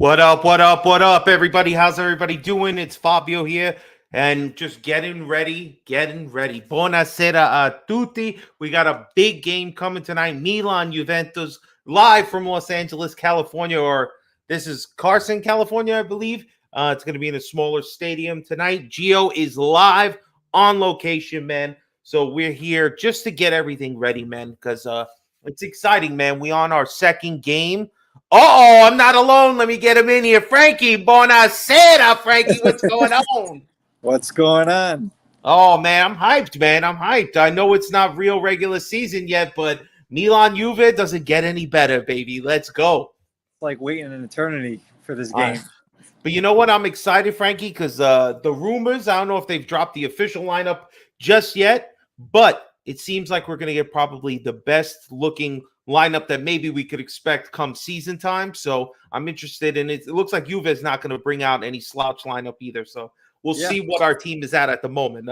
What up, what up, what up, everybody? How's everybody doing? It's Fabio here, and just getting ready. Buonasera a tutti. We got a big game coming tonight. Milan, Juventus, live from Los Angeles, California, or this is Carson, California, I believe. It's going to be in a smaller stadium tonight. Gio is live on location, man. So we're here just to get everything ready, man, because it's exciting, man. We on our second game. Uh-oh, I'm not alone. Let me get him in here. Frankie, buonasera, Frankie. What's going on? What's going on? Oh, man, I'm hyped, man. I'm hyped. I know it's not real regular season yet, but Milan Juve doesn't get any better, baby. Let's go. It's like waiting an eternity for this game. But you know what? I'm excited, Frankie, because the rumors, I don't know if they've dropped the official lineup just yet, but it seems like we're going to get probably the best looking lineup that maybe we could expect come season time. So I'm interested in it. It looks like Juve is not going to bring out any slouch lineup either. So we'll see what our team is at the moment.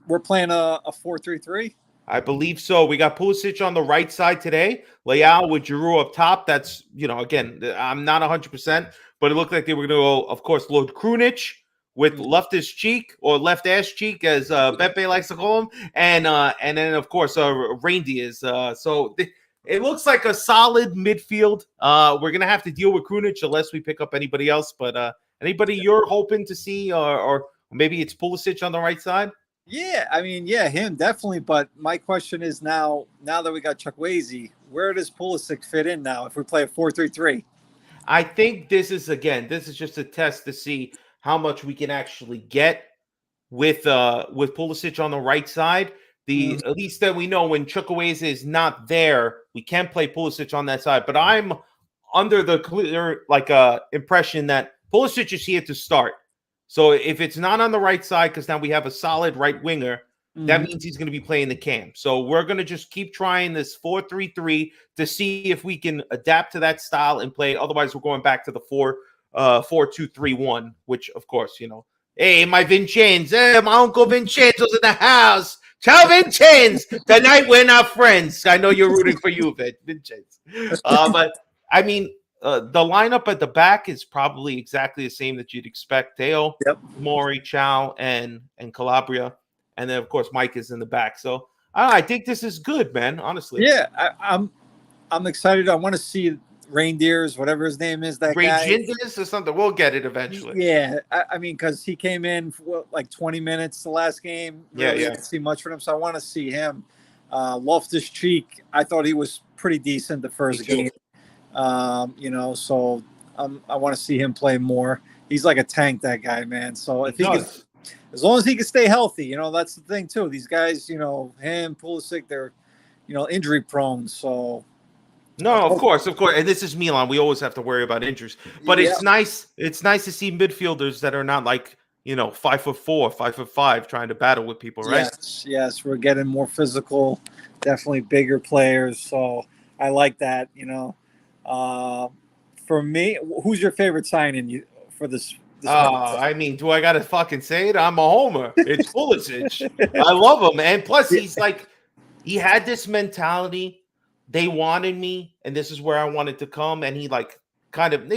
We're playing a 4-3-3. I believe so. We got Pulisic on the right side today. Leao with Giroud up top. That's, again, I'm not 100%, but it looked like they were going to go, of course, load Krunic with leftist cheek or left ass cheek, as Beppe likes to call him, and then of course Reindeers. So it looks like a solid midfield. We're gonna have to deal with Krunic unless we pick up anybody else. But anybody you're hoping to see, or maybe it's Pulisic on the right side. Yeah, I mean, him definitely. But my question is now that we got Chukwueze, where does Pulisic fit in now if we play a 4-3-3? I think this is just a test to see how much we can actually get with Pulisic on the right side. At least that we know when Chukwueze is not there, we can play Pulisic on that side. But I'm under the clear impression that Pulisic is here to start. So if it's not on the right side, because now we have a solid right winger, that means he's going to be playing the cam. So we're going to just keep trying this 4-3-3 to see if we can adapt to that style and play. Otherwise, we're going back to the 4-2-3-1, which, of course, hey, my Vincenzo, my Uncle Vincenzo's in the house. Ciao, Vincenzo. Tonight we're not friends. I know you're rooting for you, Vincenzo. But, I mean, the lineup at the back is probably exactly the same that you'd expect. Teo, Mori, Chow, and Calabria. And then, of course, Mike is in the back. So I think this is good, man, honestly. Yeah, I'm excited. I want to see Reindeers, whatever his name is, that guy. Reindeers or something. We'll get it eventually. Yeah, I mean, because he came in for like 20 minutes the last game. Didn't see much from him, so I want to see him. Loftus Cheek, I thought he was pretty decent the first game. So I want to see him play more. He's like a tank, that guy, man. So if he can, as long as he can stay healthy, that's the thing too. These guys, him, Pulisic, they're, injury prone. So. No, of course. And this is Milan. We always have to worry about injuries. But it's nice. It's nice to see midfielders that are not like, 5'4", 5'5", trying to battle with people, right? Yes. We're getting more physical, definitely bigger players. So I like that, For me, who's your favorite signing for this I mean, do I got to fucking say it? I'm a homer. It's Pulisic. I love him. And plus, he's like, he had this mentality. They wanted me, and this is where I wanted to come. And he they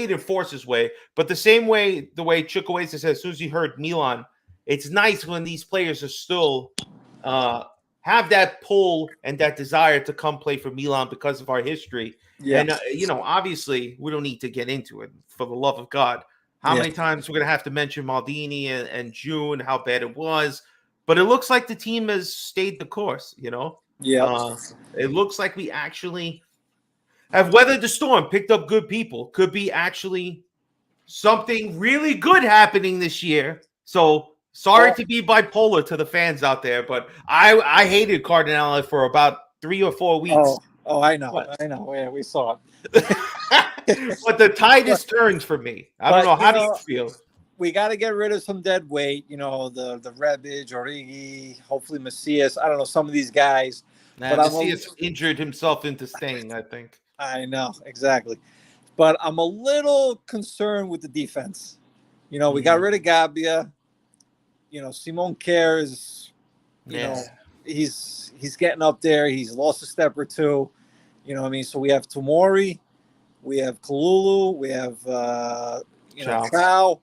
didn't force his way, but the way Chukwueze said, as soon as he heard Milan, it's nice when these players are still have that pull and that desire to come play for Milan because of our history. And obviously, we don't need to get into it, for the love of God. How many times we're gonna have to mention Maldini and June, how bad it was, but it looks like the team has stayed the course. It looks like we actually have weathered the storm, picked up good people. Could be actually something really good happening this year. So sorry to be bipolar to the fans out there, but I hated Cardinale for about 3 or 4 weeks. Oh, I know. Yeah, we saw it. But the tide is turned for me. I don't know. How do you feel? We got to get rid of some dead weight. The Rebic, Origi, hopefully Macias. I don't know, some of these guys. But Macias injured himself into staying, I think. I know, exactly. But I'm a little concerned with the defense. We got rid of Gabbia. Simon Kjær is, he's getting up there. He's lost a step or two. So we have Tomori, we have Kalulu, we have Chow.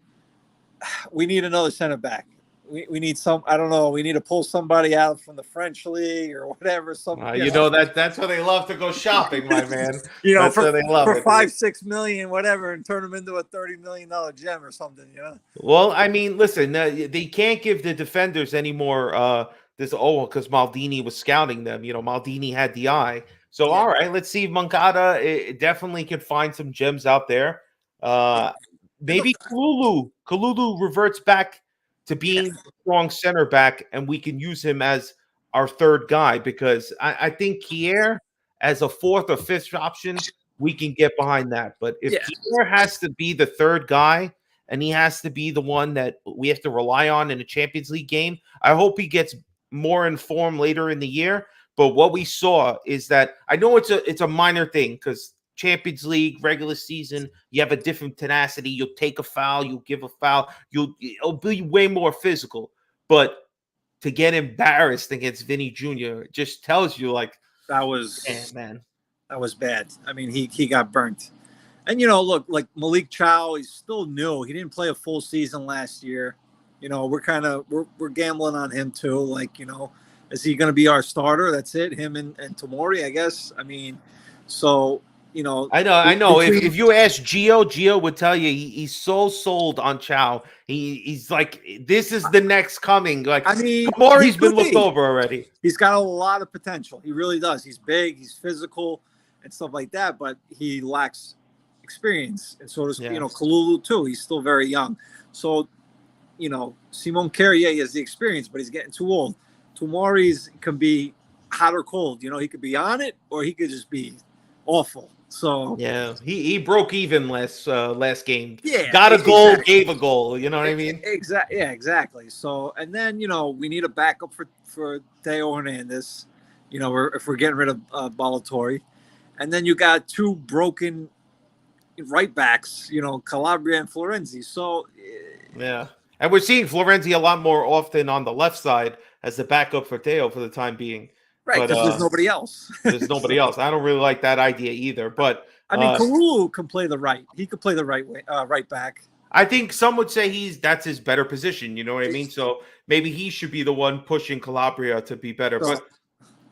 We need another center back. We need some. I don't know. We need to pull somebody out from the French league or whatever. That's how they love to go shopping, my man. That's how they love for it. 5-6 million, whatever, and turn them into a $30 million gem or something. Well, I mean, listen, they can't give the defenders any more. Because Maldini was scouting them. Maldini had the eye. So all right, let's see if Moncada definitely can find some gems out there. Maybe Kalulu reverts back to being a strong center back, and we can use him as our third guy, because I think Kier as a fourth or fifth option, we can get behind that. But if Kier has to be the third guy and he has to be the one that we have to rely on in a Champions League game, I hope he gets more informed later in the year. But what we saw is that, I know it's a minor thing, because Champions League, regular season, you have a different tenacity. You'll take a foul, you'll give a foul, it'll be way more physical. But to get embarrassed against Vinny Jr. just tells you, like, that was man, that was bad. I mean, he got burnt. And look, like Malik Chow, he's still new. He didn't play a full season last year. We're gambling on him too. Like, is he going to be our starter? That's it. Him and Tomori, I guess. I mean, so. I know. If you ask Gio would tell you he's so sold on Chow. He's like, this is the next coming. Like, I mean, Tomori's been looked over already. He's got a lot of potential. He really does. He's big, he's physical, and stuff like that. But he lacks experience, and so does Kalulu too. He's still very young. So, Simon Carrier has the experience, but he's getting too old. Tomori's can be hot or cold. He could be on it, or he could just be awful. So he broke even last game. Got a goal, gave a goal. You know what I mean? Exactly. Yeah, exactly. So, and then we need a backup for Theo Hernandez. If we're getting rid of Ballatore, and then you got two broken right backs. Calabria and Florenzi. So and we're seeing Florenzi a lot more often on the left side as the backup for Theo for the time being. Right, because there's nobody else. There's nobody else. I don't really like that idea either. But I mean, Kalulu can play the right. He could play the right way, right back. I think some would say that's his better position. You know what I mean? So maybe he should be the one pushing Calabria to be better. But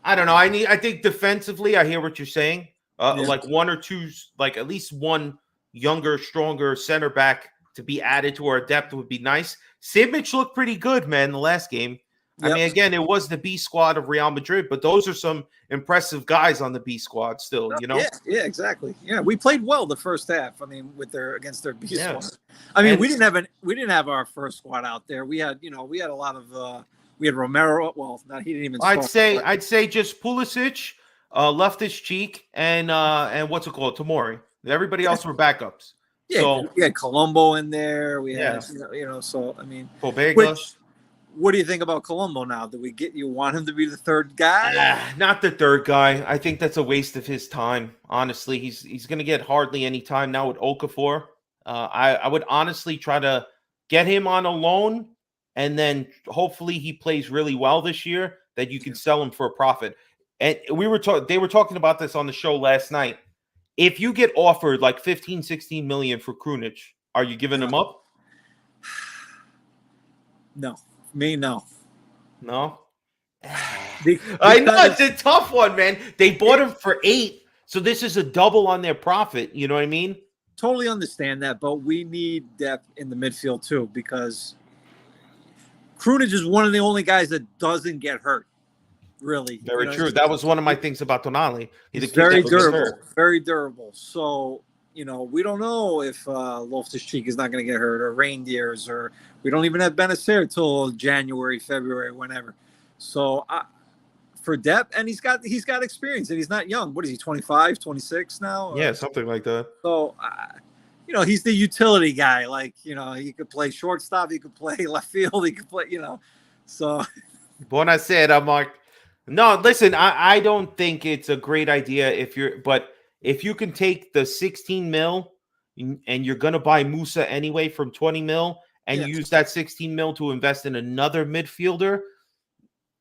I don't know. I think defensively, I hear what you're saying. Like one or two, like at least one younger, stronger center back to be added to our depth would be nice. Simic looked pretty good, man, the last game. I mean, again, it was the B squad of Real Madrid, but those are some impressive guys on the B squad still, Yeah, exactly. Yeah, we played well the first half. I mean, against their B squad. I mean, we didn't have our first squad out there. We had a lot of we had Romero. Well, he didn't even. I'd say just Pulisic, left his cheek, and what's it called, Tomori. Everybody else were backups. Yeah, so we had Colombo in there. We had So I mean, Pobega. What do you think about Colombo now? Do you want him to be the third guy? Not the third guy. I think that's a waste of his time. Honestly, he's going to get hardly any time now with Okafor. I would honestly try to get him on a loan, and then hopefully he plays really well this year, that you can sell him for a profit. And they were talking about this on the show last night. If you get offered like 15, 16 million for Krunic, are you giving him up? No. Me, no. No? I know, it's a tough one, man. They bought him for 8, so this is a double on their profit. You know what I mean? Totally understand that, but we need depth in the midfield too, because Krunic is one of the only guys that doesn't get hurt. Really. Very true. That was one of my things about Tonali. He's very durable. Very durable. So, we don't know if Loftus-Cheek is not going to get hurt, or Reindeers, or we don't even have Benacer till January, February, whenever. So for depth, and he's got experience, and he's not young. What is he, 25, 26 now? Yeah, something like that. So, he's the utility guy. Like, he could play shortstop, he could play left field, he could play, So. When I said, I'm like, no, listen, I don't think it's a great idea if you can take the 16 mil and you're going to buy Musa anyway from 20 mil and use that 16 mil to invest in another midfielder.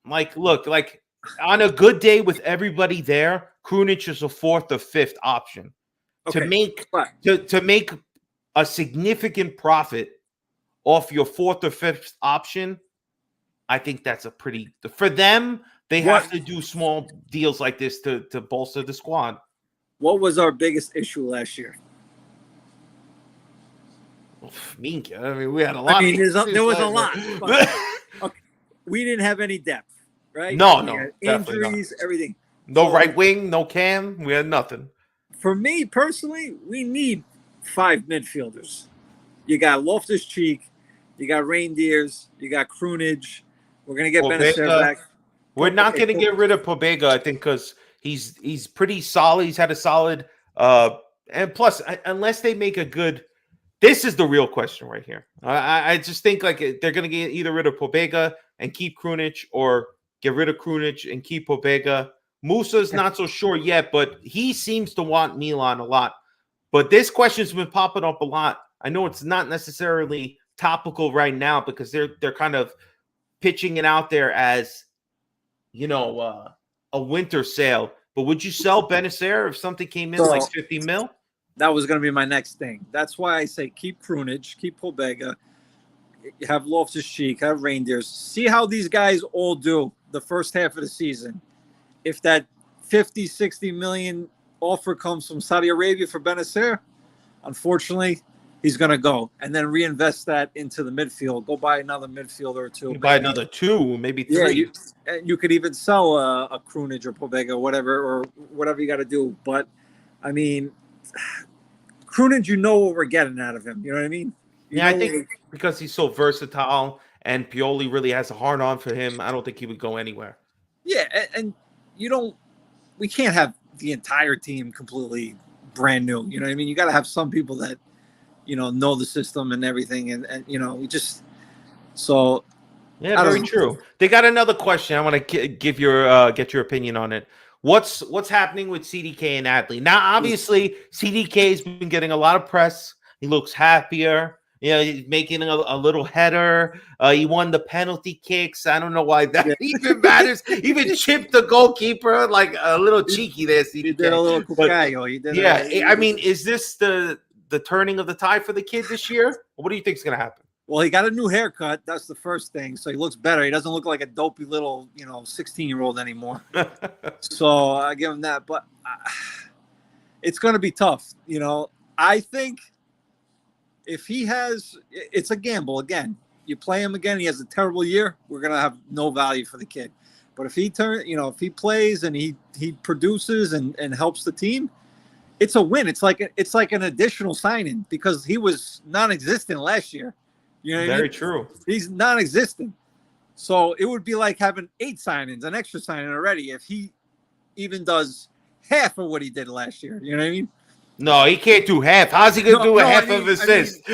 Like, look, like on a good day with everybody there, Krunic is a 4th or 5th option to make a significant profit off your fourth or fifth option, I think that's a pretty for them. They have to do small deals like this to bolster the squad. What was our biggest issue last year? I mean, we had a lot. There was a lot. But, okay, we didn't have any depth, right? No, injuries, everything. No right wing, no Cam. We had nothing. For me personally, we need 5 midfielders. You got Loftus-Cheek, you got Reindeers, you got Krunic. We're gonna get Benacer back. We're not gonna get rid of Pobega, I think, because he's pretty solid. He's had a solid and plus, unless they make a good. This is the real question right here. I just think like they're going to get either rid of Pobega and keep Krunic, or get rid of Krunic and keep Pobega. Musa's not so sure yet, but he seems to want Milan a lot. But this question's been popping up a lot. I know it's not necessarily topical right now because they're kind of pitching it out there as, a winter sale. But would you sell Benacer if something came in like 50 mil? That was going to be my next thing. That's why I say keep Krunic, keep Pobega, have Loftus-Cheek, have Reindeers. See how these guys all do the first half of the season. If that 50, 60 million offer comes from Saudi Arabia for Benacer, unfortunately, he's going to go. And then reinvest that into the midfield. Go buy another midfielder or two. Buy another 2, maybe 3. Yeah, you could even sell a Krunic or Pobega or whatever you got to do. But, I mean, Krunic, what we're getting out of him. You know what I mean? I think because he's so versatile and Pioli really has a hard on for him, I don't think he would go anywhere. Yeah, and we can't have the entire team completely brand new. You know what I mean? You got to have some people that, know the system and everything. And we just, so. Yeah, very true. They got another question. I want to give your get your opinion on it. What's happening with CDK and Adley? Now, obviously, CDK has been getting a lot of press. He looks happier. He's making a little header. He won the penalty kicks. I don't know why that even matters. Even chipped the goalkeeper, like a little cheeky there. CDK. He did a little cucayo. I mean, is this the turning of the tide for the kid this year? What do you think is going to happen? Well, he got a new haircut. That's the first thing. So he looks better. He doesn't look like a dopey little, 16-year-old anymore. So I give him that. But it's going to be tough. I think if he it's a gamble. Again, you play him again, he has a terrible year, we're going to have no value for the kid. But if he if he plays and he produces and helps the team, it's a win. It's like an additional signing because he was non-existent last year. You know what I mean? Very true. He's non-existent. So it would be like having 8 signings, an extra signing already, if he even does half of what he did last year. You know what I mean? No, he can't do half. How's he going to do half of assist?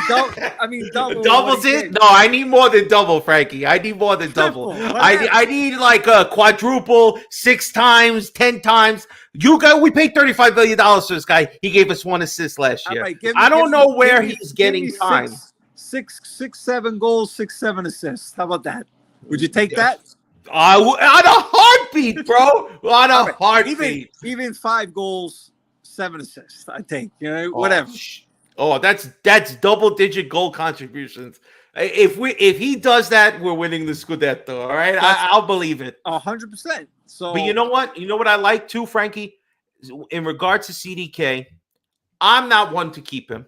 Double. Doubles it? No, I need more than double, Frankie. I need more than double. I need like a quadruple, 6 times, 10 times. We paid $35 million for this guy. He gave us 1 assist last year. I don't know where he's getting time. 7 goals, 6-7 assists. How about that? Would you take that? On a heartbeat, bro. On a heartbeat. Even 5 goals, 7 assists. I think. Whatever. That's double-digit goal contributions. If he does that, we're winning the Scudetto. All right, I'll believe it. 100%. So, but you know what? You know what I like too, Frankie. In regards to CDK, I'm not one to keep him.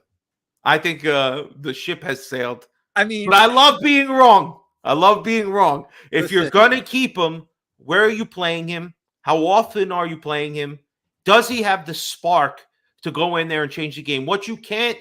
I think the ship has sailed. But I love being wrong. If you're going to keep him, where are you playing him? How often are you playing him? Does he have the spark to go in there and change the game? What you can't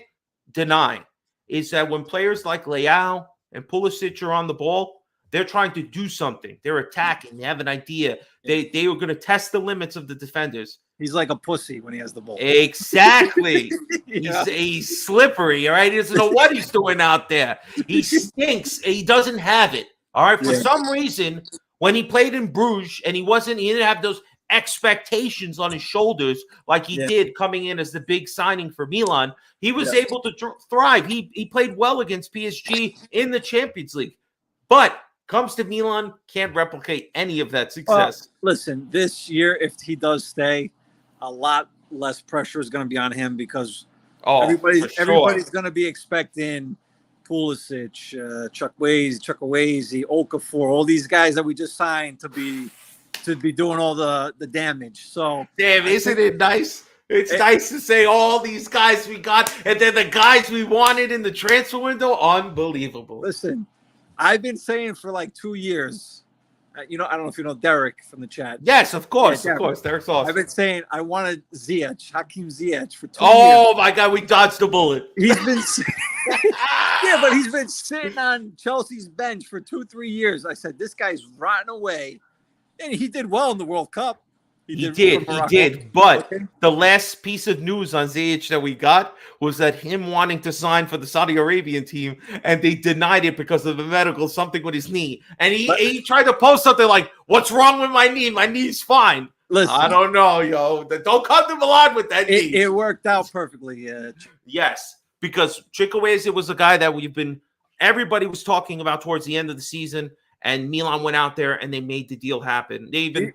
deny is that when players like Leao and Pulisic are on the ball, they're trying to do something. They're attacking. They have an idea. They are going to test the limits of the defenders. He's like a pussy when he has the ball. Exactly. He's slippery, all right? He doesn't know what he's doing out there. He stinks. He doesn't have it, all right? For some reason, when he played in Bruges and he didn't have those expectations on his shoulders like he did coming in as the big signing for Milan, he was able to thrive. He played well against PSG in the Champions League. But comes to Milan, can't replicate any of that success. Listen, this year, if he does stay, a lot less pressure is going to be on him because Oh, for sure. Everybody's going to be expecting Pulisic, Chukwueze, Okafor, all these guys that we just signed to be doing all the damage. So damn, isn't it nice? It's nice to say all these guys we got, and then the guys we wanted in the transfer window. Unbelievable. Listen, I've been saying for like 2 years. I don't know if you know Derek from the chat. Yes, of course, Yeah, of course. Derek's awesome. I've been saying I wanted Hakim Ziyech for 2 years. Oh my God, we dodged the bullet. He's been, but he's been sitting on Chelsea's bench for 2-3 years. I said this guy's rotting away, and he did well in the World Cup. He did. But the last piece of news on Ziyech that we got was that him wanting to sign for the Saudi Arabian team, and they denied it because of the medical something with his knee. And he tried to post something like, "What's wrong with my knee? My knee's fine." Listen, I don't know, yo. Don't come to Milan with that knee. It worked out perfectly. Yes, because Chukwueze was a guy that everybody was talking about towards the end of the season. And Milan went out there and they made the deal happen. They even,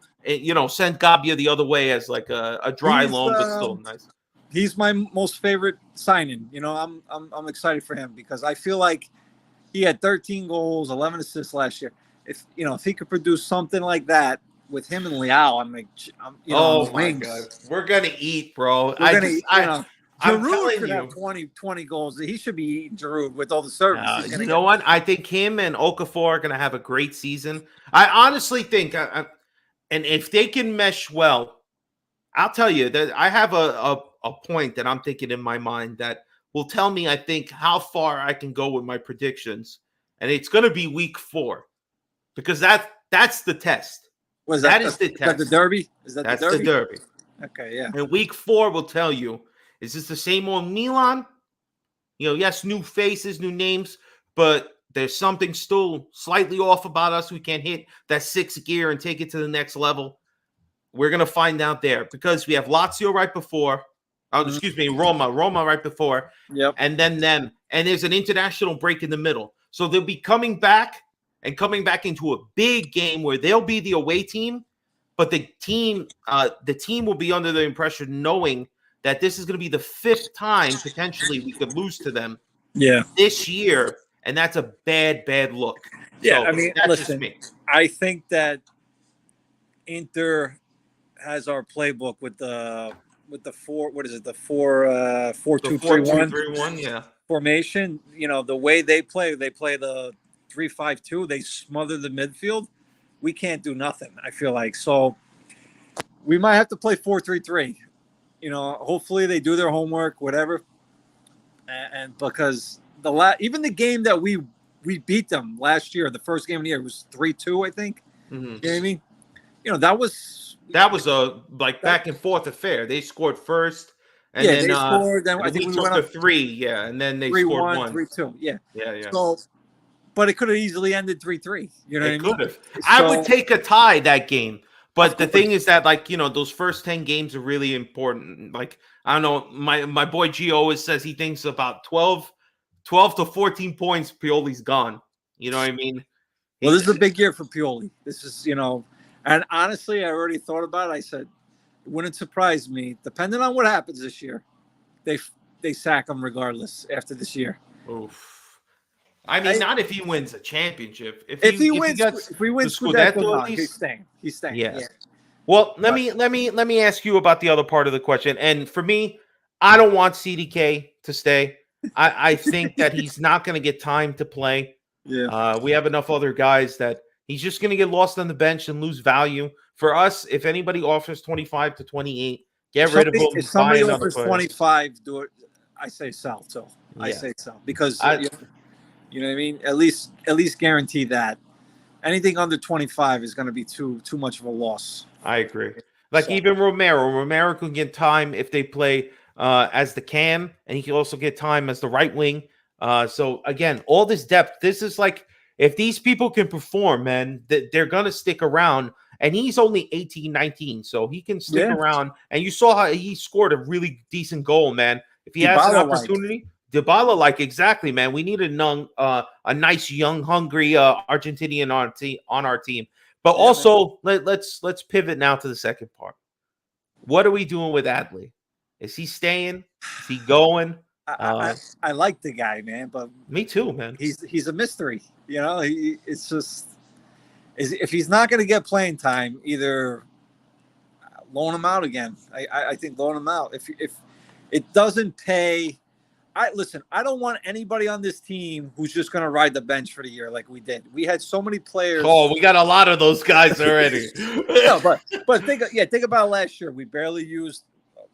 sent Gabia the other way as like a dry loan, but still nice. He's my most favorite signing. I'm excited for him because I feel like he had 13 goals, 11 assists last year. If he could produce something like that with him and Leao, oh my God, we're gonna eat, bro. Giroud could have 20 goals. He should be eating Giroud with all the service. You know what? I think him and Okafor are going to have a great season. I honestly think, and if they can mesh well, I'll tell you that I have a point that I'm thinking in my mind that will tell me, I think, how far I can go with my predictions. And it's going to be week 4 because that's the test. That is the test. Is that the derby? That's the derby. Okay, yeah. And week 4 will tell you, is this the same old Milan? Yes, new faces, new names, but there's something still slightly off about us. We can't hit that 6th gear and take it to the next level. We're going to find out there because we have Lazio right before. Roma right before. Yep. And then them. And there's an international break in the middle. So they'll be coming back into a big game where they'll be the away team, but the team will be under the impression knowing that this is going to be the 5th time potentially we could lose to them this year, and that's a bad look. Yeah, so that's listen, I think that Inter has our playbook with the 4-2-3-1 formation. The way they play the 3-5-2. They smother the midfield. We can't do nothing, I feel like. So we might have to play 4-3-3. Hopefully they do their homework, whatever. And because even the game that we beat them last year, the first game of the year was 3-2, I think. Mm-hmm. You know what I mean? That was a back and forth affair. They scored first, and then they scored. Then I think we took the 3, and then they scored 1, 3-2, yeah. So, but it could have easily ended 3-3. You know what I mean? It could have. I would take a tie that game. But the thing is that, those first 10 games are really important. I don't know, my boy G always says he thinks about 12 to 14 points, Pioli's gone. You know what I mean? Well, this is a big year for Pioli. This is, and honestly, I already thought about it. I said, it wouldn't surprise me, depending on what happens this year, they sack him regardless after this year. Oof. Not if he wins a championship. If we win Scudetto, he's staying. He's staying. Yes. Yeah. Well, let me ask you about the other part of the question. And for me, I don't want CDK to stay. I think that he's not going to get time to play. Yeah. We have enough other guys that he's just going to get lost on the bench and lose value. For us, if anybody offers 25 to 28, get rid of him. If somebody offers 25, do it. I say sell. So I say sell because. You know what I mean? At least guarantee that. Anything under 25 is going to be too much of a loss. I agree. Even Romero can get time if they play as the cam, and he can also get time as the right wing. So again, all this depth. This is if these people can perform, man, they're going to stick around. And he's only 18, 19, so he can stick around. And you saw how he scored a really decent goal, man. If he has an opportunity. Dybala, exactly, man. We need a nice, young, hungry Argentinian on our team. But also, let's pivot now to the second part. What are we doing with Adley? Is he staying? Is he going? I like the guy, man, but Me too, man. He's a mystery. It's just if he's not going to get playing time, either loan him out again. I think loan him out. If it doesn't pay, I don't want anybody on this team who's just going to ride the bench for the year like we did. We had so many players. Oh, we got a lot of those guys already. No, but think about last year. We barely used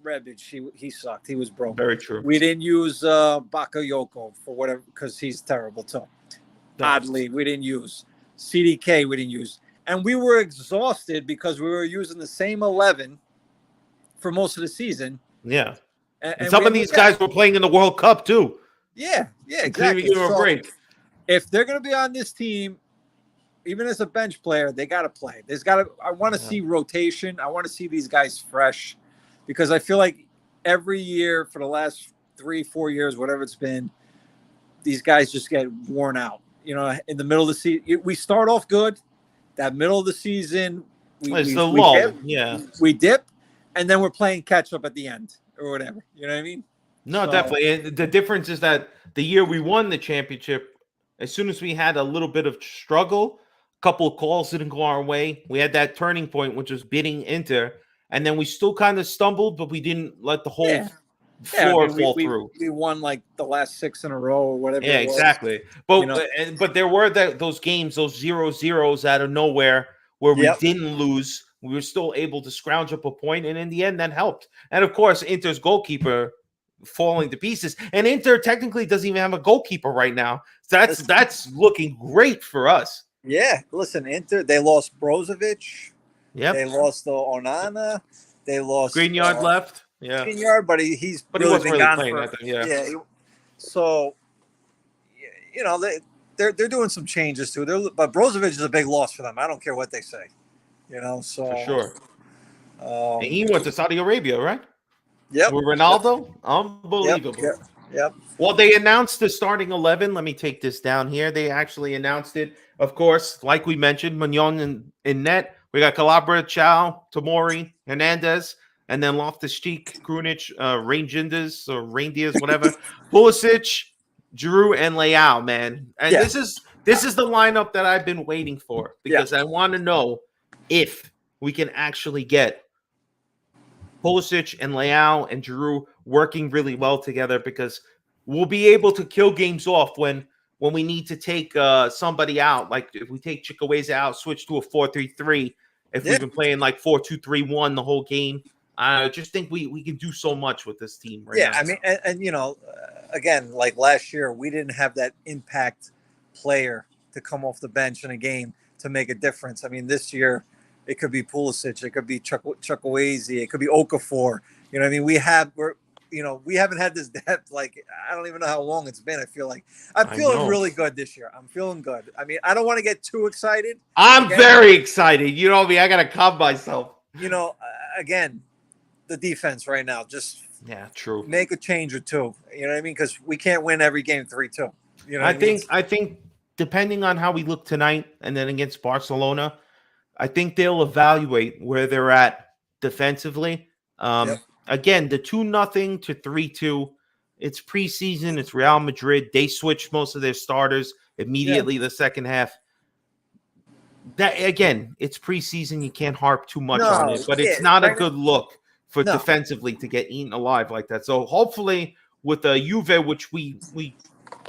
Rebic. He sucked. He was broke. Very true. We didn't use Bakayoko for whatever because he's terrible too. Oddly, we didn't use CDK. We didn't use, and we were exhausted because we were using the same 11 for most of the season. Yeah. And some of these guys were playing in the World Cup too. Yeah, exactly. Give them a break. If they're going to be on this team, even as a bench player, they got to play. I want to see rotation. I want to see these guys fresh, because I feel like every year for the last 3-4 years, whatever it's been, these guys just get worn out. In the middle of the season, we start off good. That middle of the season, we dip, and then we're playing catch up at the end. Or whatever, you know what I mean? No, definitely. And the difference is that the year we won the championship, as soon as we had a little bit of struggle, a couple of calls didn't go our way. We had that turning point, which was beating Inter, and then we still kind of stumbled, but we didn't let the whole floor fall through. We won like the last 6 in a row or whatever. Yeah, exactly. But but there were those games, those 0-0s out of nowhere where we didn't lose. We were still able to scrounge up a point, and in the end, that helped. And of course, Inter's goalkeeper falling to pieces, and Inter technically doesn't even have a goalkeeper right now. So that's looking great for us. Yeah, listen, Inter, they lost Brozovic. Yep. They lost Onana. They lost Greenyard left. Yeah, Greenyard, but he wasn't really playing. So, they're doing some changes too. But Brozovic is a big loss for them. I don't care what they say. So for sure. And he went to Saudi Arabia, right? Yep. With Ronaldo, unbelievable. Yep. Well, they announced the starting 11. Let me take this down here. They actually announced it. Of course, like we mentioned, Mignon in net. We got Calabria, Chow, Tomori, Hernandez, and then Loftus-Cheek, Krunic, Reindiers or Reindeers, whatever. Pulisic, Giroud, and Leao, man. And this is the lineup that I've been waiting for, because I want to know if we can actually get Pulisic and Leao and Giroud working really well together, because we'll be able to kill games off when we need to take somebody out. Like if we take Chukwueze out, switch to a 4-3-3. If we've been playing like 4-2-3-1 the whole game, I just think we can do so much with this team right now. I mean, and again, like last year, we didn't have that impact player to come off the bench in a game to make a difference. I mean, this year, it could be Pulisic, it could be Chukwueze, it could be Okafor. You know what I mean? We haven't had this depth, like, I don't even know how long it's been. I feel like I'm feeling really good this year. I'm feeling good. I mean, I don't want to get too excited. I'm very excited. You know me, I got to calm myself. Again, the defense right now, just true. Make a change or two. You know what I mean? Because we can't win every game 3-2. I think depending on how we look tonight and then against Barcelona, I think they'll evaluate where they're at defensively. Again, the 2-0 to 3-2, it's preseason. It's Real Madrid. They switched most of their starters immediately the second half. That again, it's preseason. You can't harp too much on it, but it's not a good look for defensively to get eaten alive like that. So hopefully with the Juve, which we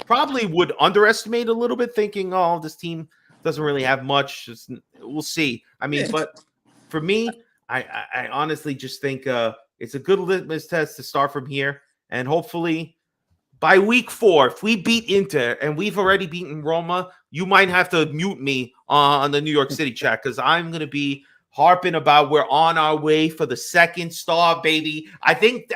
probably would underestimate a little bit, thinking, this team doesn't really have much. We'll see. I mean, but for me, I honestly just think it's a good litmus test to start from here. And hopefully by week 4, if we beat Inter and we've already beaten Roma, you might have to mute me on the New York City chat, because I'm going to be harping about we're on our way for the second star, baby. I think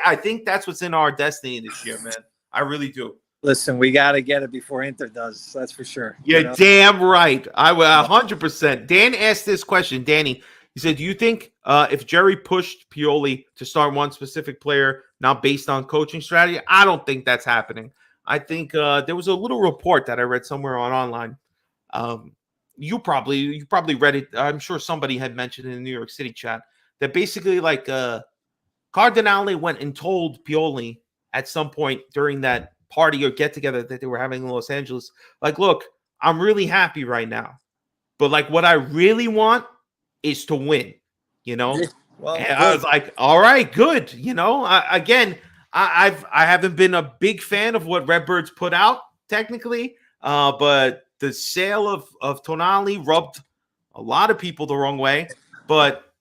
that's what's in our destiny this year, man. I really do. Listen, we got to get it before Inter does. That's for sure. You're damn right. I will 100%. Dan asked this question. Danny, he said, do you think if Jerry pushed Pioli to start one specific player, not based on coaching strategy? I don't think that's happening. I think there was a little report that I read somewhere online. You probably read it. I'm sure somebody had mentioned in the New York City chat that basically like Cardinale went and told Pioli at some point during that party or get together that they were having in Los Angeles, like, look, I'm really happy right now, but like what I really want is to win, you know? Well, and I was like, all right, good. You know, I haven't been a big fan of what Redbirds put out technically, but the sale of Tonali rubbed a lot of people the wrong way. But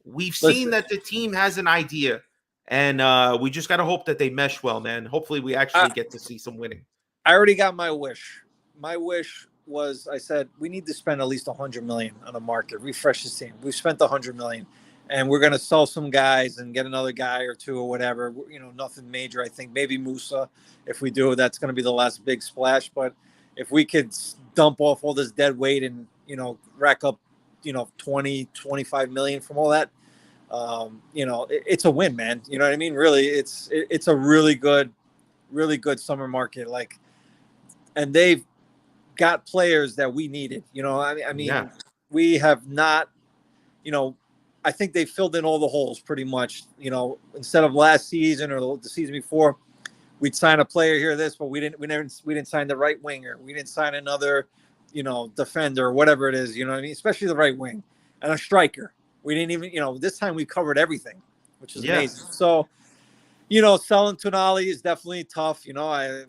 we've seen that the team has an idea, and we just got to hope that they mesh well, man. Hopefully, we actually get to see some winning. I already got my wish. My wish was, I said, we need to spend at least $100 million on the market, refresh this team. We've spent $100 million. And we're going to sell some guys and get another guy or two or whatever. You know, nothing major, I think. Maybe Musa. If we do, that's going to be the last big splash. But if we could dump off all this dead weight and, you know, rack up, you know, 20, 25 million from all that, you know, it's a win, man. You know what I mean? Really, it's a really good summer market. Like, and they've got players that we needed. You know, I mean, we have not, you know, I think they filled in all the holes pretty much. You know, instead of last season or the season before, we'd sign a player here, but we didn't sign the right winger. We didn't sign another, you know, defender or whatever it is. You know what I mean? Especially the right wing and a striker. We didn't even, you know, this time we covered everything, which is amazing. So, you know, selling Tonali is definitely tough. You know,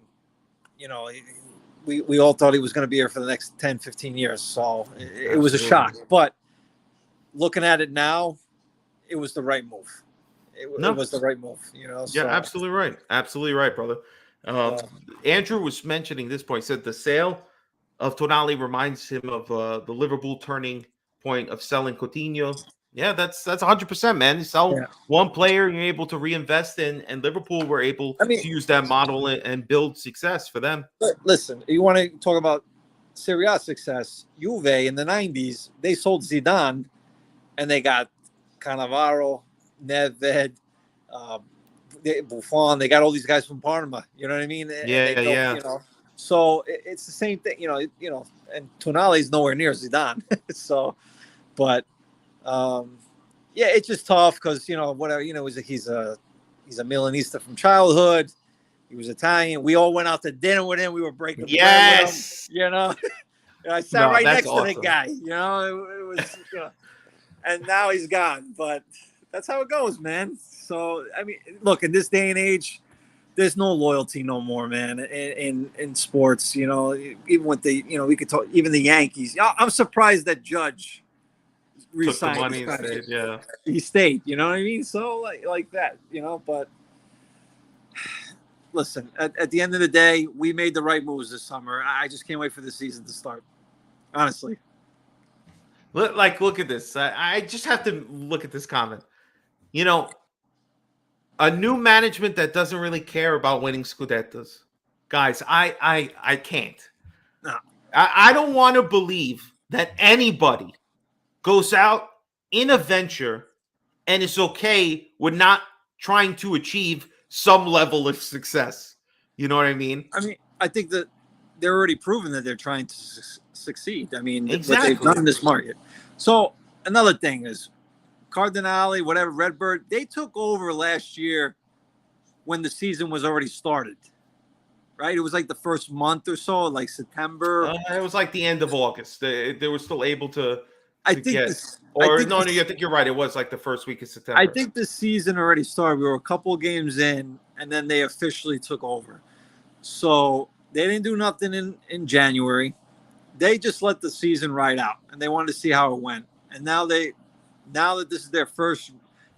we all thought he was going to be here for the next 10, 15 years. So it was a shock, but looking at it now, it was the right move. It was the right move, you know. Yeah, absolutely right. Absolutely right, brother. Andrew was mentioning this point. He said the sale of Tonali reminds him of the Liverpool turning point of selling Coutinho. Yeah, that's 100%, man. You sell one player, you're able to reinvest in, and Liverpool were able to use that model and build success for them. Listen, you want to talk about Serie A success? Juve in the 90s, they sold Zidane, and they got Cannavaro, Nedved, Buffon. They got all these guys from Parma. You know what I mean? Yeah. You know, so it's the same thing. You know, and Tonali's nowhere near Zidane. So, but yeah, it's just tough because you know whatever. You know, he's a Milanista from childhood. He was Italian. We all went out to dinner with him. We were breaking bread with him. You know, I sat right next to the guy. You know, it was you know. And now he's gone, but that's how it goes, man. So, I mean, look, in this day and age, there's no loyalty no more, man, in sports, you know, even with the, you know, we could talk, even the Yankees. I'm surprised that Judge resigned. He stayed, you know what I mean? So, like that, you know, but listen, at the end of the day, we made the right moves this summer. I just can't wait for the season to start, honestly. Look at this. I just have to look at this comment. You know, a new management that doesn't really care about winning Scudettos. Guys, I can't. No. I don't want to believe that anybody goes out in a venture and is okay with not trying to achieve some level of success. You know what I mean? I mean, I think that they're already proven that they're trying to succeed. I mean, exactly. What they've done in this market. So another thing is Cardinale, whatever, Redbird, they took over last year when the season was already started, right? It was like the first month or so, like September. It was like the end of August. They were still able to I think you're right. It was like the first week of September. I think the season already started. We were a couple of games in, and then they officially took over. So they didn't do nothing in January. They just let the season ride out, and they wanted to see how it went. And now that this is their first,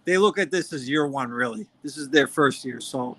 they look at this as year one, really. This is their first year. So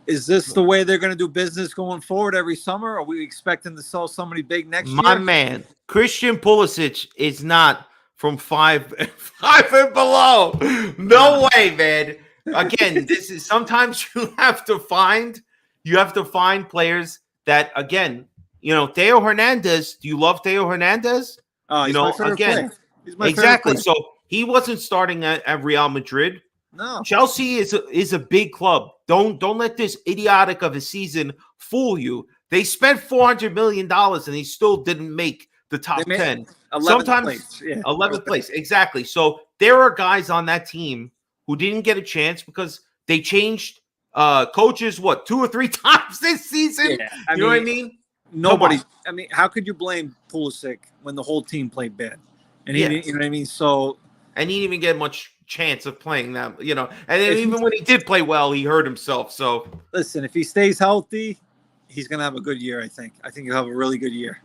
is this the way they're going to do business going forward every summer? Are we expecting to sell somebody big next year? My man, Christian Pulisic is not from five and below. No way, man. Again, this is sometimes you have to find players that, again, you know, Theo Hernandez. Do you love Theo Hernandez? Oh, he's my favorite player. He's my exactly. favorite player. So he wasn't starting at Real Madrid. No. Chelsea is a big club. Don't let this idiotic of a season fool you. They spent $400 million and they still didn't make the top 10. 11th place. Yeah. 11th place. Exactly. So there are guys on that team who didn't get a chance because they changed coaches, 2 or 3 times this season? Yeah, you know what I mean? Nobody. I mean, how could you blame Pulisic when the whole team played bad? And he didn't, you know what I mean? So, and he didn't even get much chance of playing that, And then even he, when he did play well, he hurt himself. So listen, if he stays healthy, he's gonna have a good year. I think he'll have a really good year.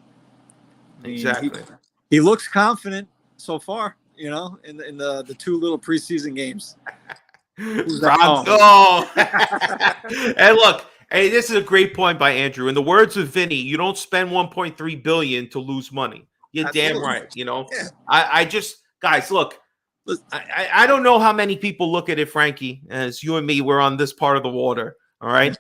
I mean, exactly. He looks confident so far. In the 2 little preseason games. Oh. And look, hey, this is a great point by Andrew. In the words of Vinny, you don't spend 1.3 billion to lose money. You're Absolutely. Damn right. Yeah. I just, guys, look, I don't know how many people look at it, Frankie, as you and me, we're on this part of the water. All right.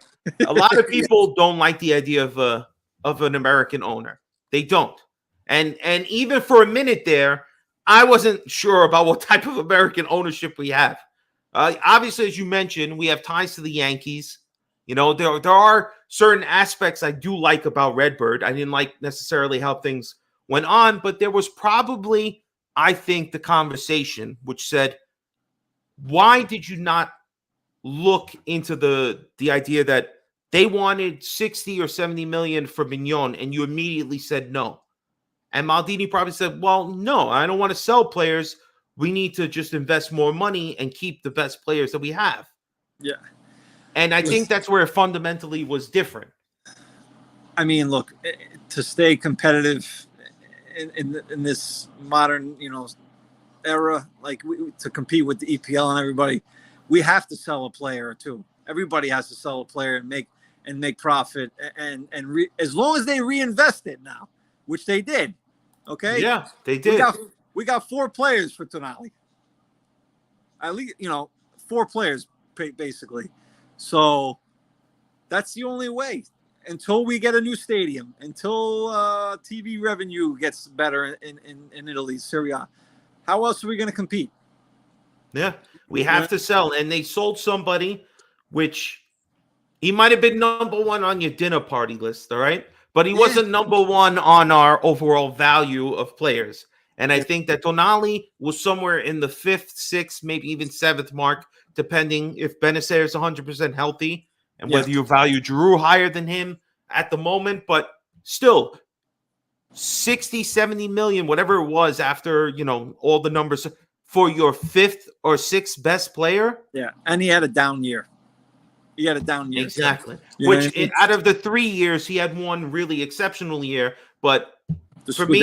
A lot of people don't like the idea of an American owner. They don't. And even for a minute there, I wasn't sure about what type of American ownership we have. Obviously, as you mentioned, we have ties to the Yankees. There are certain aspects I do like about Redbird. I didn't like necessarily how things went on, but there was probably, I think, the conversation which said, why did you not look into the idea that they wanted 60 or 70 million for Mignon and you immediately said no? And Maldini probably said, well, no, I don't want to sell players. We need to just invest more money and keep the best players that we have. Yeah. And I think that's where it fundamentally was different. I mean, look, to stay competitive in this modern, era, like to compete with the EPL and everybody, we have to sell a player or two. Everybody has to sell a player and make profit. As long as they reinvest it now, which they did. Okay. Yeah, they did. We got 4 players for Tonali. At least, 4 players basically. So that's the only way until we get a new stadium, until TV revenue gets better in Italy, Serie A. How else are we going to compete? Yeah, we have to sell. And they sold somebody, which he might have been number 1 on your dinner party list, all right? But he wasn't number 1 on our overall value of players. And I think that Tonali was somewhere in the 5th, 6th, maybe even 7th mark, depending if Benacer is 100% healthy and whether you value Giroud higher than him at the moment. But still, 60, 70 million, whatever it was after, all the numbers for your 5th or 6th best player. Yeah, and he had a down year. Exactly. Which out of the 3 years, he had one really exceptional year. But for me,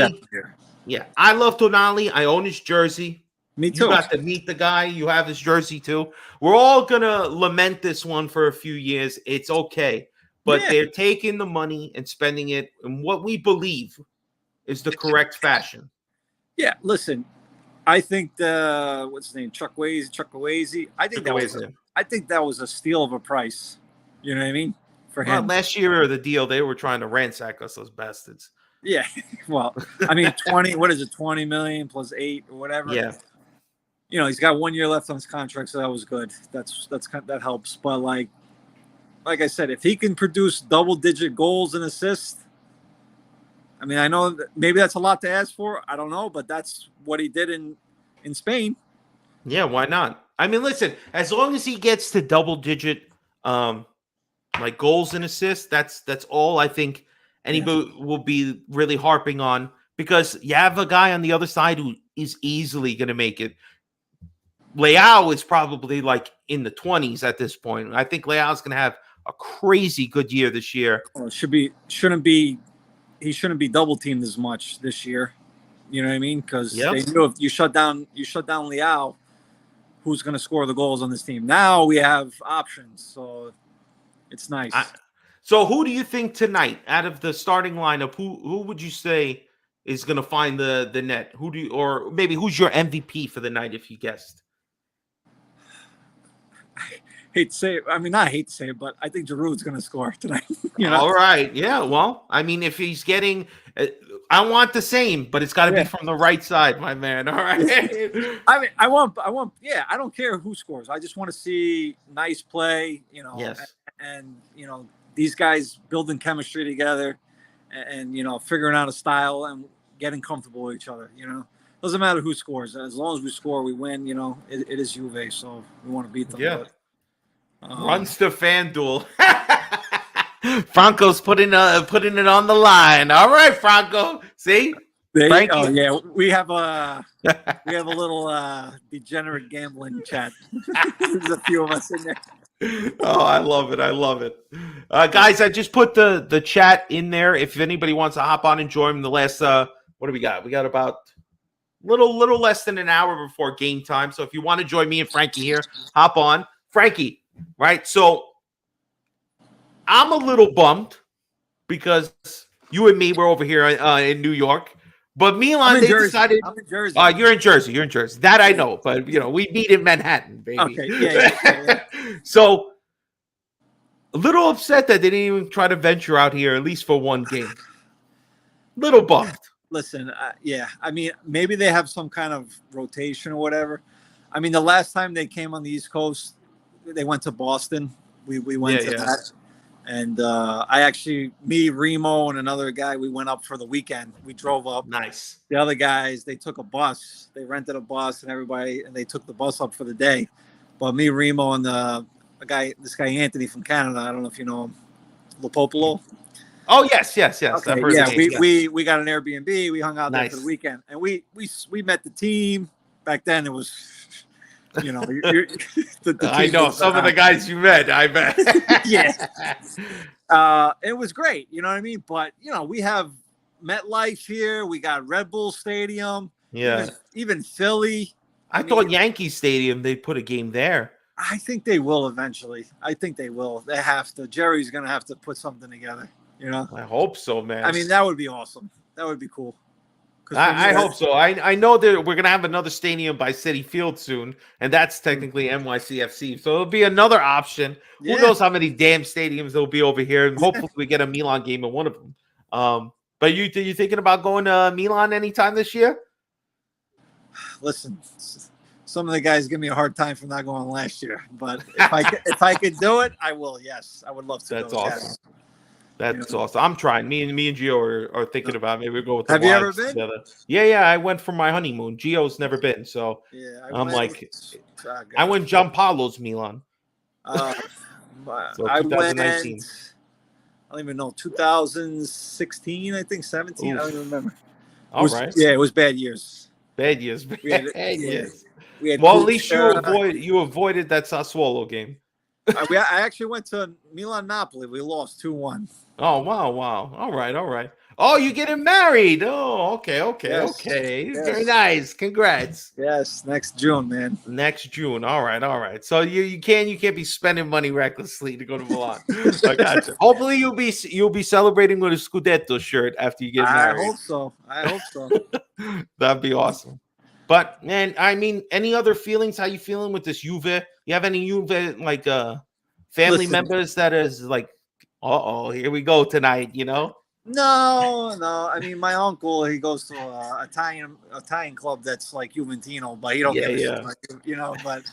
I love Tonali. I own his jersey. Me too. You got to meet the guy. You have his jersey too. We're all going to lament this one for a few years. It's okay. But they're taking the money and spending it in what we believe is the correct fashion. Yeah, listen, I think what's his name? Chukwueze. I think that was a steal of a price. You know what I mean? For him. Last year or the deal, they were trying to ransack us, those bastards. Yeah. Well, I mean, 20 million plus 8 or whatever. Yeah. He's got 1 year left on his contract, so that was good. That helps. But like I said, if he can produce double-digit goals and assists, I mean, I know that maybe that's a lot to ask for. I don't know, but that's what he did in Spain. Yeah, why not? I mean, listen, as long as he gets to double-digit like goals and assists, that's all I think anybody will be really harping on, because you have a guy on the other side who is easily going to make it. Leao is probably like in the 20s at this point. I think Leao's going to have a crazy good year this year. Well, he shouldn't be double teamed as much this year. You know what I mean? Because they knew if you shut down Leao, who's going to score the goals on this team? Now we have options, so it's nice. So who do you think tonight, out of the starting lineup, who would you say is going to find the net? Or maybe who's your MVP for the night if you guessed? Hate to say it. I mean, not hate to say it, but I think Giroud's going to score tonight. All right. Yeah. Well, I mean, if he's getting, I want the same, but it's got to be from the right side, my man. All right. I mean, I want. I don't care who scores. I just want to see nice play. Yes. And these guys building chemistry together, and figuring out a style and getting comfortable with each other. doesn't matter who scores. As long as we score, we win. You know, it is Juve, so we want to beat them. Yeah. But, Runs to FanDuel. Franco's putting it on the line. All right, Franco. See? Oh yeah, we have a little degenerate gambling chat. There's a few of us in there. Oh, I love it. I love it. Guys, I just put the chat in there. If anybody wants to hop on and join the last what do we got? We got about little less than an hour before game time. So if you want to join me and Frankie here, hop on. Frankie, right? So I'm a little bummed because you and me were over here in New York. But Milan, they decided. I'm in Jersey. You're in Jersey. You're in Jersey. That I know. But, we meet in Manhattan, baby. Okay. Yeah. So, a little upset that they didn't even try to venture out here, at least for one game. Little bummed. Listen, yeah. I mean, maybe they have some kind of rotation or whatever. I mean, the last time they came on the East Coast, they went to Boston. We went to that. And me, Remo, and another guy, we went up for the weekend. We drove up. Nice. The other guys, they took a bus. They rented a bus, and they took the bus up for the day. But me, Remo, and this guy Anthony from Canada, I don't know if you know him, Lopopolo. Oh yes. Okay, we got an Airbnb. We hung out there for the weekend, and we met the team. Back then, it was. I know some of the guys you met. I bet. Yeah. It was great. You know what I mean? But we have MetLife here. We got Red Bull Stadium. Yeah. Even Philly. I thought Yankee Stadium, they put a game there. I think they will eventually. I think they will. They have to. Jerry's going to have to put something together. I hope so, man. I mean, that would be awesome. That would be cool. I hope so. I know that we're going to have another stadium by Citi Field soon, and that's technically NYCFC. So it'll be another option. Yeah. Who knows how many damn stadiums there'll be over here, and hopefully we get a Milan game in one of them. But you thinking about going to Milan anytime this year? Listen, some of the guys give me a hard time for not going last year, but if I could do it, I will. Yes, I would love to. That's awesome. Yes. That's awesome. I'm trying. Me and Gio are thinking about maybe we go with the Have you ever been? Together. Yeah. I went for my honeymoon. Gio's never been, so I went John Paulo's Milan. So I 2019. I don't even know 2016. I think 17. Oof. I don't remember. All right. Yeah, it was bad years. Bad years. Bad years. At least you avoided that Sassuolo game. I actually went to Milan-Napoli. We lost 2-1. Oh, wow. All right. Oh, you're getting married. Oh, okay. Yes. Very nice. Congrats. Yes, next June, man. Next June. All right. So you can't be spending money recklessly to go to Milan. I got you. Hopefully you'll be celebrating with a Scudetto shirt after you get married. I hope so. That'd be awesome. But man, I mean, any other feelings? How you feeling with this Juve? You have any Juve family members that is like, here we go tonight? No. I mean, my uncle, he goes to an Italian club that's like Juventino, but he don't give a shit, But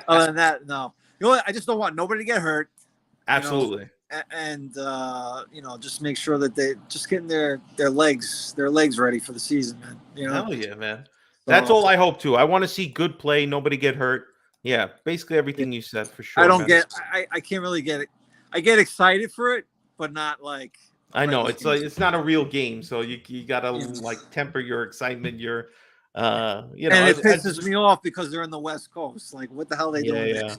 other than that, no. I just don't want nobody to get hurt. Absolutely. And just make sure that they just getting their legs ready for the season, man. Hell yeah, man. That's all I hope to. I want to see good play, nobody get hurt. Yeah, basically everything you said for sure. I can't really get it. I get excited for it, but not like. I know it's not a real game, so you gotta temper your excitement. And it pisses me off because they're in the West Coast. Like, what the hell are they doing? Yeah.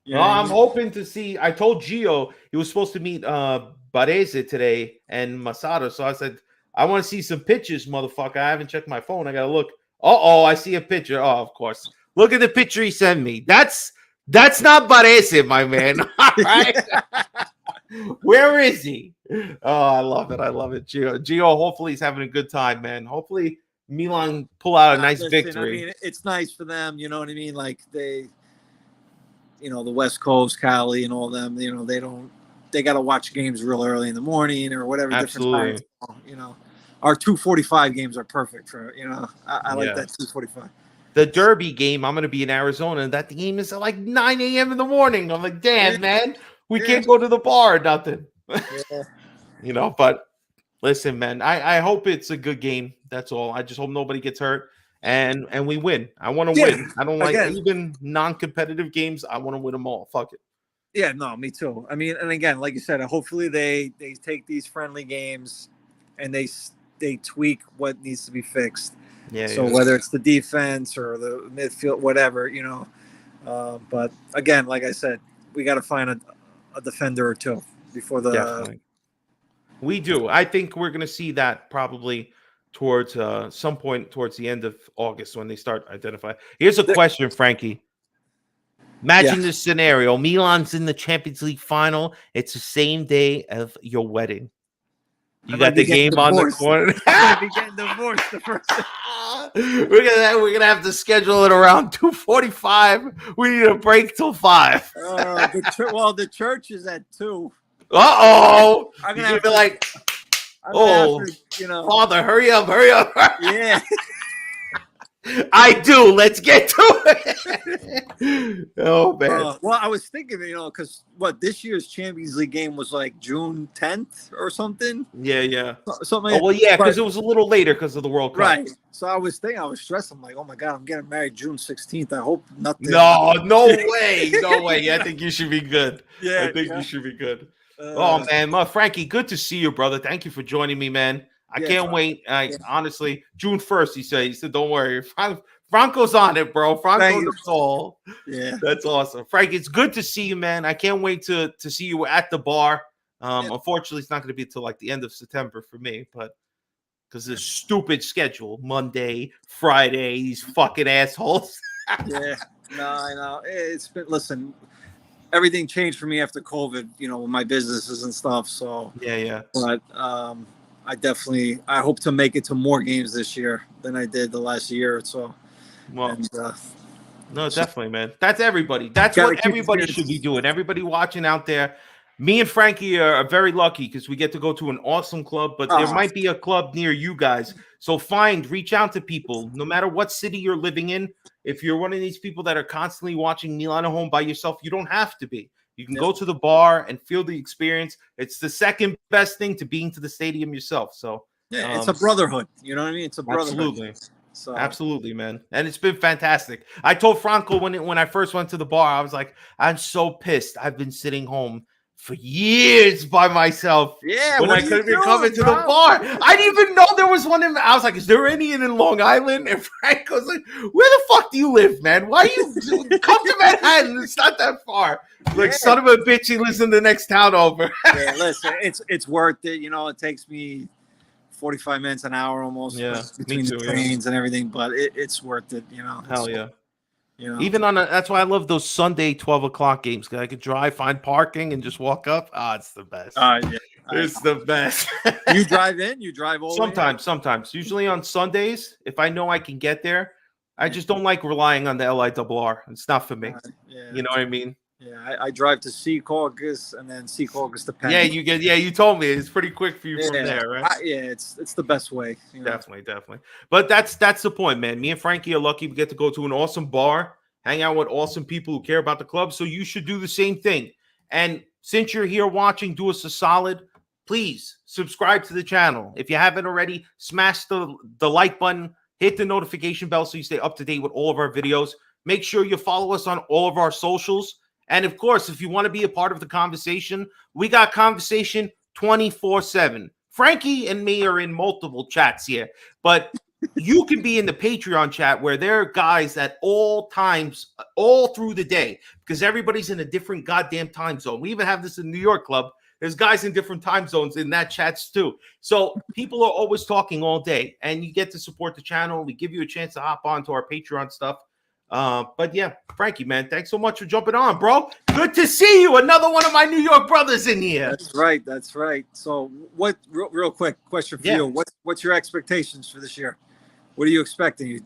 Well, I'm hoping to see. I told Gio he was supposed to meet Barese today and Masada, so I said I want to see some pictures, motherfucker. I haven't checked my phone. I gotta look. I see a picture. Oh, of course. Look at the picture he sent me. That's not Barese, my man. All right. Where is he? Oh, I love it. Gio, hopefully he's having a good time, man. Hopefully Milan pull out a nice victory. I mean, it's nice for them, you know what I mean? Like they, the West Coast, Cali and all them, they got to watch games real early in the morning or whatever. Absolutely. Different times, Our 2:45 games are perfect for, I like that 2:45. The Derby game, I'm going to be in Arizona, and that game is at like 9 a.m. in the morning. I'm like, damn, man, we can't go to the bar or nothing. But listen, man, I hope it's a good game. That's all. I just hope nobody gets hurt. and we win. I want to Yeah. win. I don't like Again. even non-competitive games. I want to win them all. Fuck it. Yeah, no, me too. I mean, and again, like you said, hopefully they take these friendly games and they tweak what needs to be fixed. Yeah. So whether it's the defense or the midfield, whatever, you know. But again, like I said, we got to find a defender or two before the. Definitely. We do. I think we're going to see that probably towards some point towards the end of August when they start identifying. Here's a question, Frankie. Imagine this scenario. Milan's in the Champions League final. It's the same day of your wedding. You got the game on the corner. I might be getting divorced the first day. We're gonna have to schedule it around 2:45. We need a break till 5. The church is at 2. Uh-oh. I'm gonna You're have to, like, you know, Father, hurry up. Yeah. I do. Let's get to it. Oh man. Well, I was thinking, you know, because this year's Champions League game was like June 10th or something. Yeah. Something. Oh well, yeah, because it was a little later because of the World Cup. Right. So I was stressed. I'm like, oh my god, I'm getting married June 16th. I hope nothing. No way. I think you should be good. Yeah. I think you should be good. Oh man, Frankie, good to see you, brother. Thank you for joining me, man. I can't wait. Honestly, June 1st, he said, don't worry. Franco's on it, bro. Franco the soul. Yeah. That's awesome. Frank, it's good to see you, man. I can't wait to see you at the bar. Unfortunately, it's not going to be till like the end of September for me, but because this stupid schedule, Monday, Friday, these fucking assholes. Yeah. No, I know. It's been, listen, everything changed for me after COVID, you know, with my businesses and stuff. So, Yeah. But, I hope to make it to more games this year than I did the last year or so. Well, no, definitely, man. That's everybody. That's what everybody should be doing. Everybody watching out there. Me and Frankie are very lucky because we get to go to an awesome club, but there might be a club near you guys. So reach out to people, no matter what city you're living in. If you're one of these people that are constantly watching Milan at home by yourself, you don't have to be. You can go to the bar and feel the experience. It's the second best thing to being to the stadium yourself. So it's a brotherhood. You know what I mean? It's a brotherhood. Absolutely. Absolutely, man. And it's been fantastic. I told Franco when I first went to the bar, I was like, I'm so pissed. I've been sitting home for years by myself. Yeah, when I couldn't be coming to the bar. I didn't even know there was one in. I was like, is there any in Long Island? And Frank was like, where the fuck do you live, man? Why you come to Manhattan? It's not that far. Like, son of a bitch, he lives in the next town over. Yeah, listen, it's worth it. You know, it takes me 45 minutes, an hour almost between the trains and everything, but it's worth it. You know, hell yeah. You know, even that's why I love those Sunday 12 o'clock games because I could drive, find parking, and just walk up. It's the best. It's the best. You drive in? You drive all Sometimes. Usually on Sundays, if I know I can get there, I just don't like relying on the LIRR. It's not for me. You know what I mean? Yeah, I drive to Secaucus and then Secaucus to Penn. Yeah, you told me it's pretty quick for you from there, right? It's the best way. You know? Definitely. But that's the point, man. Me and Frankie are lucky we get to go to an awesome bar, hang out with awesome people who care about the club. So you should do the same thing. And since you're here watching, do us a solid. Please subscribe to the channel. If you haven't already, smash the like button, hit the notification bell so you stay up to date with all of our videos. Make sure you follow us on all of our socials. And of course, if you want to be a part of the conversation, we got conversation 24/7. Frankie and me are in multiple chats here, but you can be in the Patreon chat where there are guys at all times, all through the day, because everybody's in a different goddamn time zone. We even have this in New York Club. There's guys in different time zones in that chats too. So people are always talking all day, and you get to support the channel. We give you a chance to hop on to our Patreon stuff. But yeah, Frankie, man, thanks so much for jumping on, bro. Good to see you. Another one of my New York brothers in here. That's right. So what, real quick question for you. What's your expectations for this year? What are you expecting?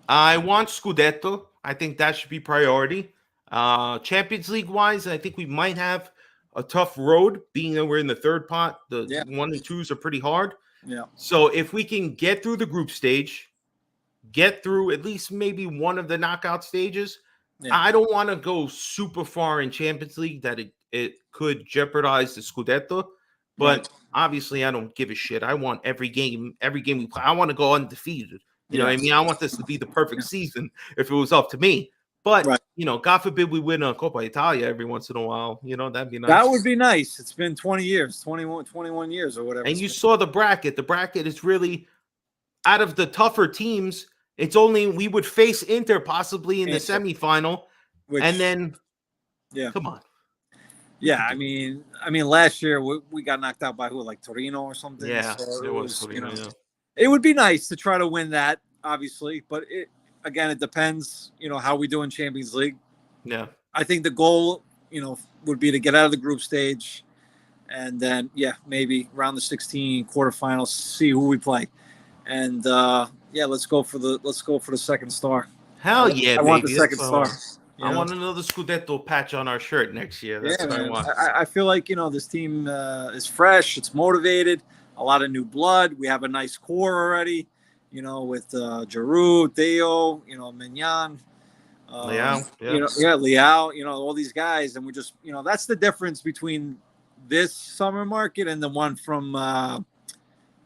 I want Scudetto. I think that should be priority. Champions League wise, I think we might have a tough road being that we're in the third pot. The 1 and 2s are pretty hard. Yeah. So if we can get through the group stage, get through at least maybe one of the knockout stages. I don't want to go super far in Champions League that it could jeopardize the Scudetto, but obviously I don't give a shit. I want every game we play. I want to go undefeated. You know what I mean? I want this to be the perfect season if it was up to me. But, God forbid we win a Coppa Italia every once in a while. That'd be nice. That would be nice. It's been 20 years, 21 years or whatever. And you saw the bracket. The bracket is really, out of the tougher teams, it's only we would face Inter possibly in the semifinal. And then, come on. Yeah, I mean, last year we got knocked out by who, like Torino or something. Yeah, so it was Torino, It would be nice to try to win that, obviously, but it depends, how we do in Champions League. Yeah. I think the goal, would be to get out of the group stage and then, maybe round the 16 quarterfinals, see who we play. And let's go for the second star. Hell yeah, I want the second star. I want another Scudetto patch on our shirt next year. That's what I want. I feel like, this team is fresh. It's motivated. A lot of new blood. We have a nice core already, with Giroud, Theo, Mignon. Leao. Leao, all these guys. And we just, that's the difference between this summer market and the one from,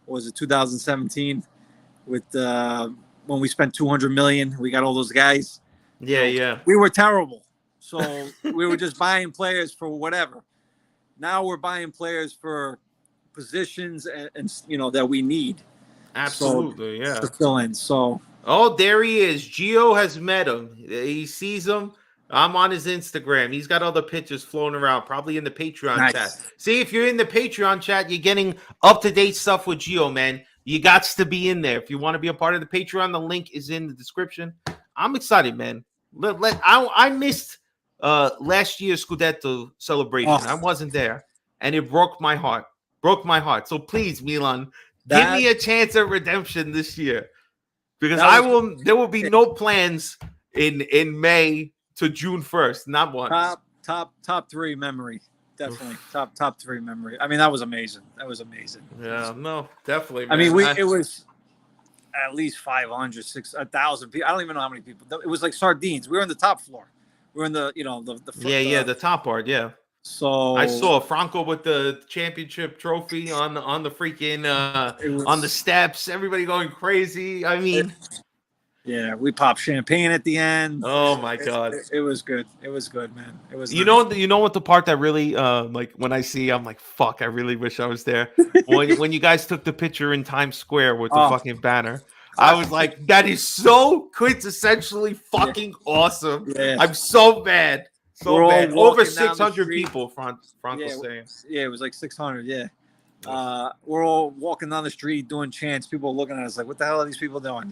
2017 with when we spent 200 million. We got all those guys. Yeah. We were terrible. So we were just buying players for whatever. Now we're buying players for positions and that we need. Absolutely, to fill in. So there he is. Gio has met him. He sees him. I'm on his Instagram. He's got other pictures floating around, probably in the Patreon chat. See, if you're in the Patreon chat, you're getting up-to-date stuff with Gio, man. You got to be in there. If you want to be a part of the Patreon, the link is in the description. I'm excited, man. I missed last year's Scudetto celebration. I wasn't there, and it broke my heart. So please, Milan, give me a chance at redemption this year, because there will be no plans in May to June 1st. Not one. Top three memory. Definitely top three memory. I mean, that was amazing. Yeah, no, definitely, man. I mean, it was at least 500, 1,000 people. I don't even know how many people. It was like sardines. We were on the top floor. We were in the, the front, the top part, yeah. So I saw Franco with the championship trophy on the freaking on the steps. Everybody going crazy. I mean, we popped champagne at the end. Oh my god, it was good. It was good, man. It was. You know what the part that really like when I see, I'm like, fuck, I really wish I was there. when you guys took the picture in Times Square with the fucking banner. I was like, that is so quintessentially fucking awesome. Yeah. I'm so mad. So bad. Over 600 people, Franco's saying. Yeah, it was like 600, yeah. We're all walking down the street doing chants. People looking at us like, what the hell are these people doing?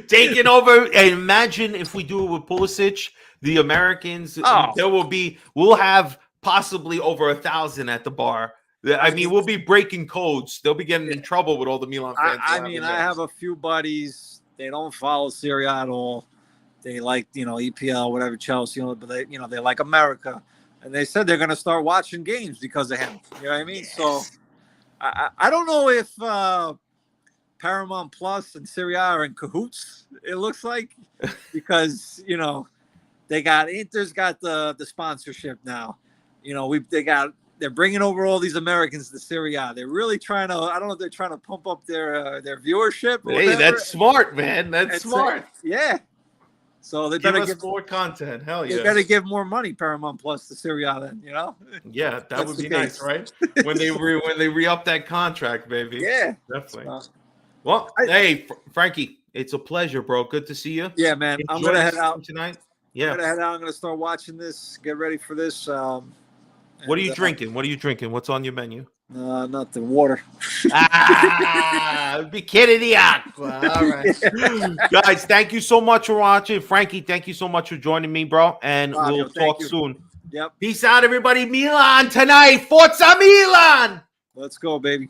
Taking over. And imagine if we do it with Pulisic, the Americans, we'll have possibly over 1,000 at the bar. I mean, we'll be breaking codes. They'll be getting in trouble with all the Milan fans. I have a few buddies. They don't follow Serie A at all. They like, EPL, whatever, Chelsea, but they like America. And they said they're going to start watching games because of him. You know what I mean? So I don't know if Paramount Plus and Serie A are in cahoots, it looks like, because, Inter's got the sponsorship now. They're bringing over all these Americans to Serie A. They're really trying to, I don't know if they're trying to pump up their viewership. Or hey, that's smart, man. That's smart. Yeah. So they better give more content. Hell yeah. They better give more money, Paramount Plus, to Serie A then, Yeah, that would be nice, right? When they re-up that contract, baby. Yeah. Definitely. Well, hey, Frankie, it's a pleasure, bro. Good to see you. Yeah, man. I'm going to head out tonight. Yeah. I'm going to head out. I'm going to start watching this, get ready for this. What are you drinking? What's on your menu? Nothing. Water. Bicchiere di acqua. All right. Guys, thank you so much for watching. Frankie, thank you so much for joining me, bro. And we'll talk soon. Yep. Peace out, everybody. Milan tonight. Forza Milan. Let's go, baby.